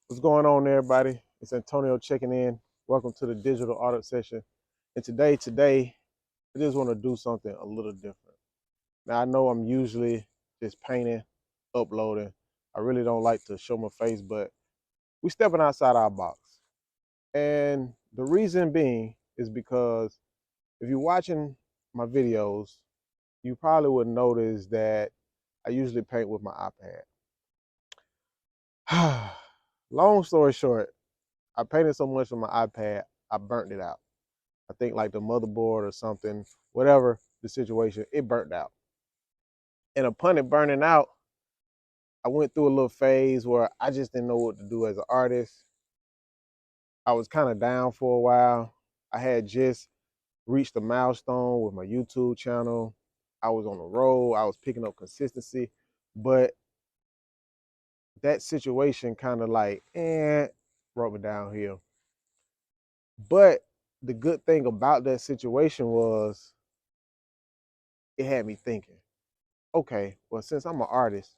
What's going on, everybody? It's Antonio checking in. Welcome to the digital art session. And today, I just want to do something a little different. Now, I know I'm usually just painting, uploading. I really don't like to show my face, but we stepping outside our box. And the reason being is because if you're watching my videos, you probably would notice that I usually paint with my iPad. Long story short, I painted so much on my iPad, I burnt it out. I think like the motherboard or something, whatever the situation, it burnt out. And upon it burning out, I went through a little phase where I just didn't know what to do as an artist. I was kind of down for a while. I had just reached a milestone with my YouTube channel. I was on the road. I was picking up consistency, but that situation kind of like, brought me downhill. But the good thing about that situation was it had me thinking, okay, well, since I'm an artist,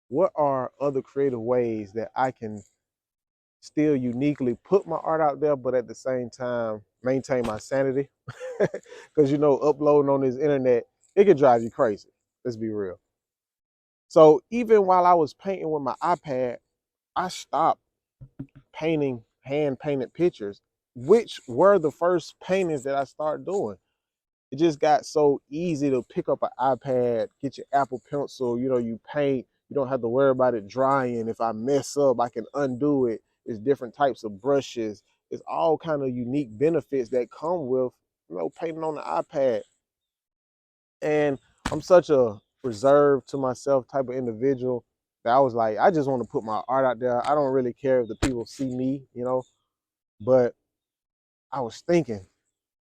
what are other creative ways that I can still uniquely put my art out there, but at the same time maintain my sanity? Because uploading on this internet, it can drive you crazy. Let's be real. So even while I was painting with my iPad, I stopped painting hand painted pictures, which were the first paintings that I started doing. It just got so easy to pick up an iPad, get your Apple Pencil, you paint. You don't have to worry about it drying. If I mess up, I can undo it. It's different types of brushes. It's all kind of unique benefits that come with, painting on the iPad. And I'm such a reserved to myself type of individual that I was like, I just want to put my art out there. I don't really care if the people see me. But I was thinking,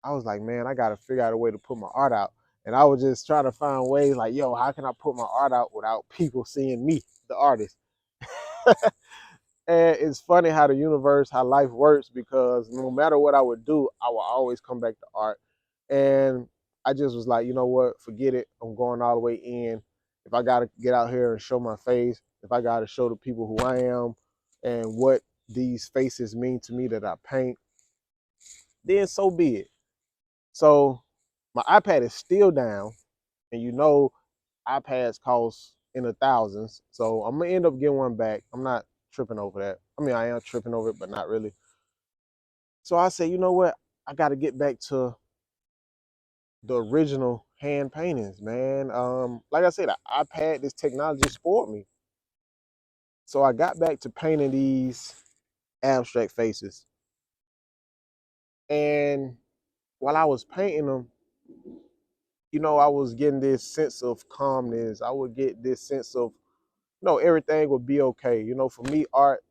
I was like, man, I got to figure out a way to put my art out. And I was just trying to find ways like, yo, how can I put my art out without people seeing me, the artist? And it's funny how the universe, how life works, because no matter what I would do, I will always come back to art. And I just was like, you know what, forget it. I'm going all the way in. If I got to get out here and show my face, if I got to show the people who I am and what these faces mean to me that I paint, then so be it. So my iPad is still down, and iPads cost in the thousands. So I'm gonna end up getting one back. I'm not tripping over that. I mean, I am tripping over it, but not really. So I said, you know what? I got to get back to the original hand paintings, man. Like I said, the iPad, this technology spoiled me. So I got back to painting these abstract faces. And while I was painting them, I was getting this sense of calmness. I would get this sense of, everything would be okay. For me, art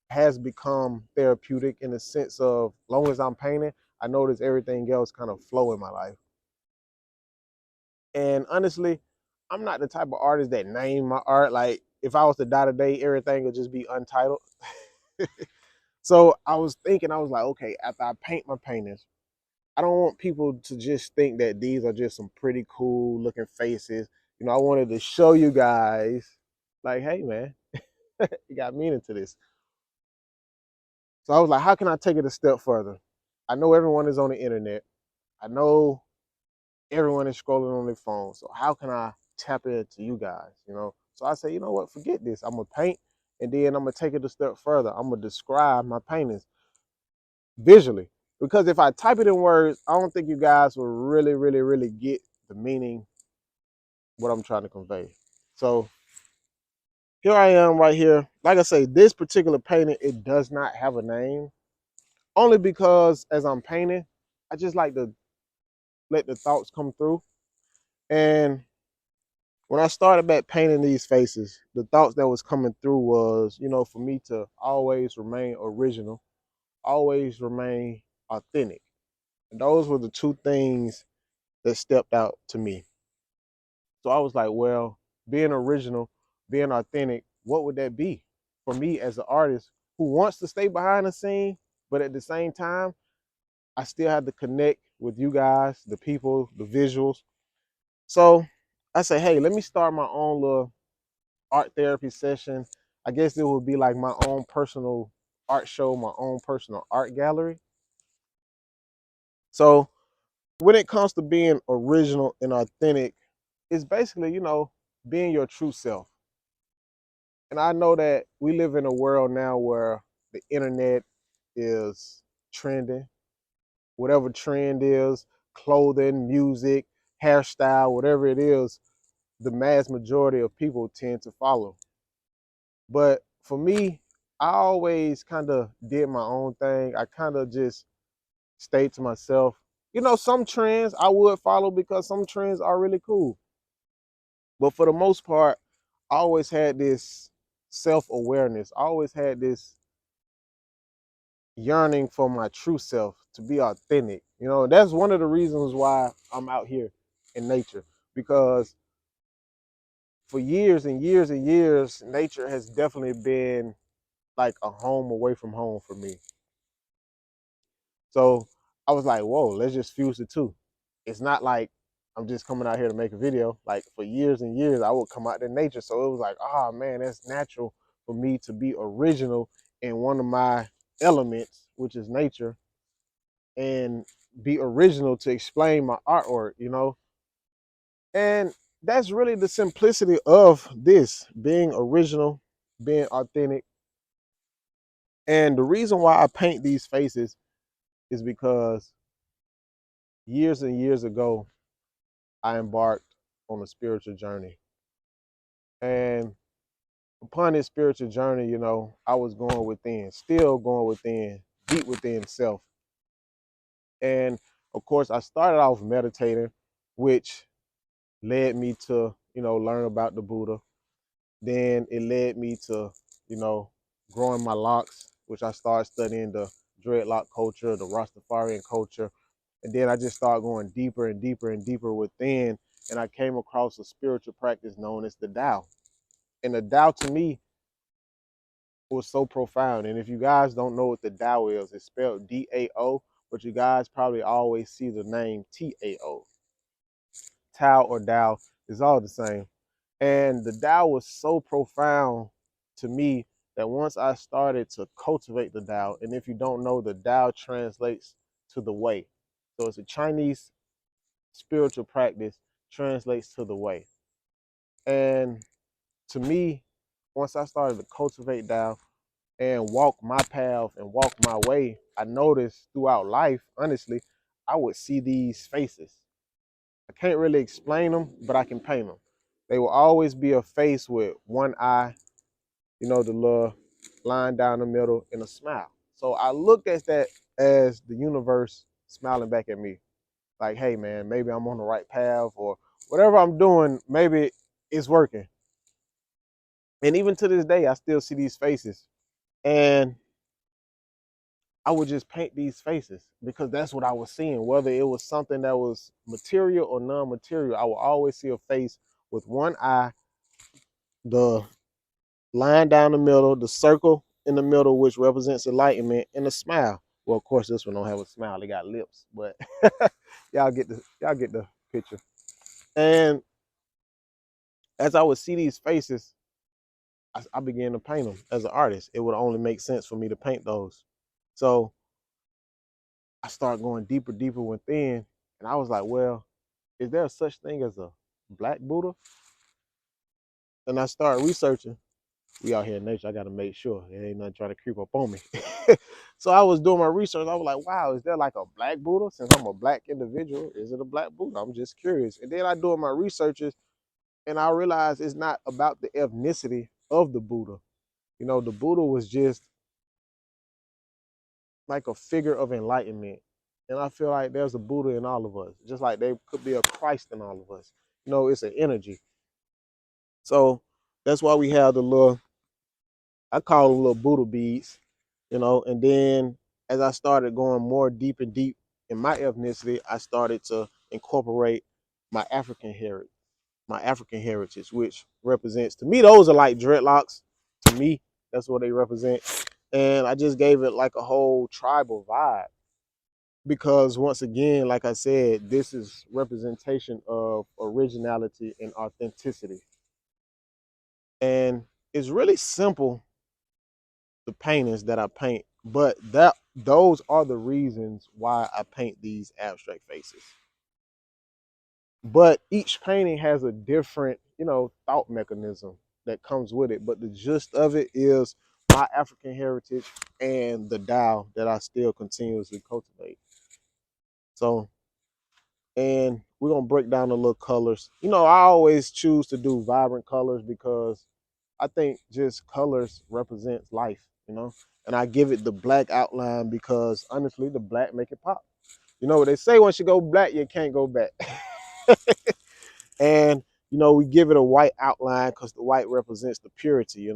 has become therapeutic in the sense of, long as I'm painting, I notice everything else kind of flow in my life. And honestly, I'm not the type of artist that name my art. Like, if I was to die today, everything would just be untitled. So I was thinking, I was like, okay, after I paint my paintings, I don't want people to just think that these are just some pretty cool looking faces. I wanted to show you guys, like, hey, man, you got meaning to this. So I was like, how can I take it a step further? I know everyone is on the internet. I know everyone is scrolling on their phone. So how can I tap into you guys? So I say, you know what, forget this. I'm gonna paint, and then I'm gonna take it a step further. I'm gonna describe my paintings visually. Because if I type it in words, I don't think you guys will really, really, really get the meaning, what I'm trying to convey. So here I am right here. Like I say, this particular painting, it does not have a name. Only because as I'm painting, I just like to let the thoughts come through. And when I started back painting these faces, the thoughts that was coming through was, for me to always remain original, always remain authentic. And those were the two things that stepped out to me. So I was like, well, being original, being authentic, what would that be for me as an artist who wants to stay behind the scene, but at the same time, I still have to connect with you guys, the people, the visuals. So I say, hey, let me start my own little art therapy session. I guess it would be like my own personal art show, my own personal art gallery. So when it comes to being original and authentic, it's basically, being your true self. And I know that we live in a world now where the internet is trending. Whatever trend is, clothing, music, hairstyle, whatever it is, the mass majority of people tend to follow. But for me, I always kind of did my own thing. I kind of just stayed to myself. Some trends I would follow because some trends are really cool. But for the most part, I always had this self-awareness. I always had this yearning for my true self, to be authentic. That's one of the reasons why I'm out here in nature, because for years and years and years, nature has definitely been like a home away from home for me. So I was like, whoa, let's just fuse the two. It's not like I'm just coming out here to make a video. Like for years and years, I would come out to nature. So it was like, oh man, that's natural for me to be original in one of my elements, which is nature, and be original to explain my artwork. And that's really the simplicity of this, being original, being authentic. And the reason why I paint these faces is because years and years ago, I embarked on a spiritual journey. And upon this spiritual journey, I was going within, still going within, deep within self. And of course, I started off meditating, which led me to, learn about the Buddha. Then it led me to, growing my locks, which I started studying the dreadlock culture, the Rastafarian culture. And then I just started going deeper and deeper and deeper within. And I came across a spiritual practice known as the Tao. And the Tao to me was so profound. And if you guys don't know what the Tao is, it's spelled D-A-O, but you guys probably always see the name T-A-O. Tao or Tao is all the same. And the Tao was so profound to me that once I started to cultivate the Tao, and if you don't know, the Tao translates to the way. So it's a Chinese spiritual practice, translates to the way. And to me, once I started to cultivate Tao and walk my path and walk my way, I noticed throughout life, honestly, I would see these faces. I can't really explain them, but I can paint them. They will always be a face with one eye, the little line down the middle, and a smile. So I looked at that as the universe smiling back at me. Like, hey man, maybe I'm on the right path, or whatever I'm doing, maybe it's working. And even to this day, I still see these faces. And I would just paint these faces because that's what I was seeing. Whether it was something that was material or non-material, I would always see a face with one eye, the line down the middle, the circle in the middle, which represents enlightenment, and a smile. Well, of course, this one don't have a smile; they got lips, but y'all get the picture. And as I would see these faces, I began to paint them as an artist. It would only make sense for me to paint those. So I started going deeper, deeper within, and I was like, well, is there such thing as a black Buddha? And I started researching. We out here in nature, I gotta make sure it ain't nothing trying to creep up on me. So I was doing my research. I was like, wow, is there like a black Buddha? Since I'm a black individual, is it a black Buddha? I'm just curious. And then I doing my researches and I realized it's not about the ethnicity of the Buddha. The Buddha was just like a figure of enlightenment. And I feel like there's a Buddha in all of us, just like there could be a Christ in all of us. It's an energy. So that's why we have the little, I call them little Buddha beads, and then as I started going more deep and deep in my ethnicity, I started to incorporate my African heritage, which represents, to me, those are like dreadlocks. To me, that's what they represent. And I just gave it like a whole tribal vibe. Because once again, like I said, this is representation of originality and authenticity. And it's really simple, the paintings that I paint, but those are the reasons why I paint these abstract faces. But each painting has a different, thought mechanism that comes with it. But the gist of it is my African heritage and the Tao that I still continuously cultivate. So, and we're gonna break down the little colors. I always choose to do vibrant colors because I think just colors represents life, And I give it the black outline because honestly, the black make it pop. You know what they say, once you go black, you can't go back. And we give it a white outline because the white represents the purity.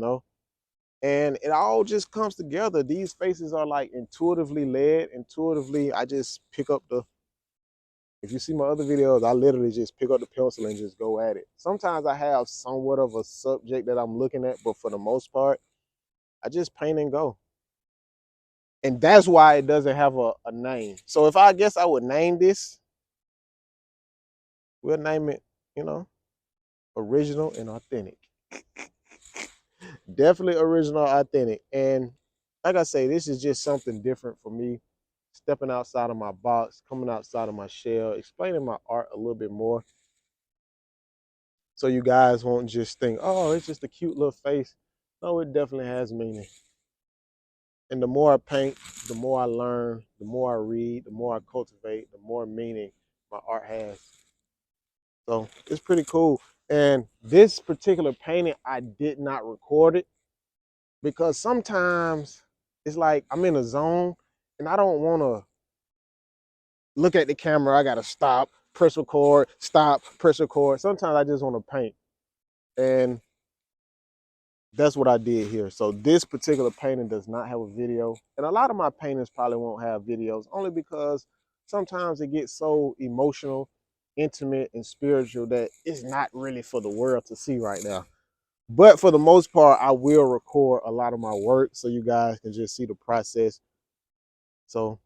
And it all just comes together. These faces are like intuitively led. Intuitively, I just pick up the, if you see my other videos, I literally just pick up the pencil and just go at it. Sometimes I have somewhat of a subject that I'm looking at, but for the most part, I just paint and go. And that's why it doesn't have a name. So if I guess I would name this, we'll name it, you know, original and authentic. Definitely original, authentic. And like I say, this is just something different for me. Stepping outside of my box, coming outside of my shell, explaining my art a little bit more. So you guys won't just think, oh, it's just a cute little face. No, it definitely has meaning. And the more I paint, the more I learn, the more I read, the more I cultivate, the more meaning my art has. So it's pretty cool. And this particular painting, I did not record it because sometimes it's like I'm in a zone and I don't want to look at the camera. I got to stop, press record, stop, press record. Sometimes I just want to paint. And that's what I did here. So this particular painting does not have a video. And a lot of my paintings probably won't have videos only because sometimes it gets so emotional, intimate, and spiritual that it's not really for the world to see right now. But for the most part, I will record a lot of my work so you guys can just see the process. So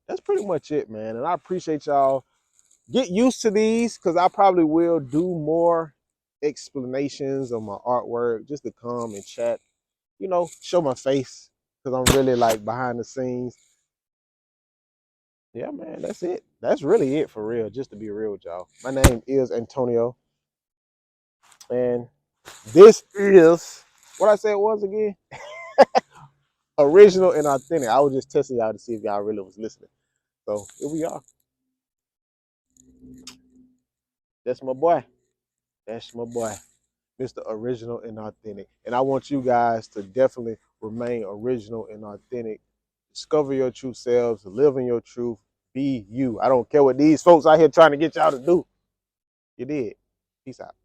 that's pretty much it, man. And I appreciate y'all. Get used to these because I probably will do more explanations of my artwork just to come and chat, show my face because I'm really like behind the scenes. Yeah, man, that's it. That's really it for real, just to be real with y'all. My name is Antonio, and this is what I said it was again. Original and authentic. I was just testing y'all to see if y'all really was listening. So here we are. That's my boy. That's my boy, Mr. Original and Authentic. And I want you guys to definitely remain original and authentic. Discover your true selves, live in your truth, be you. I don't care what these folks out here trying to get y'all to do. You did. Peace out.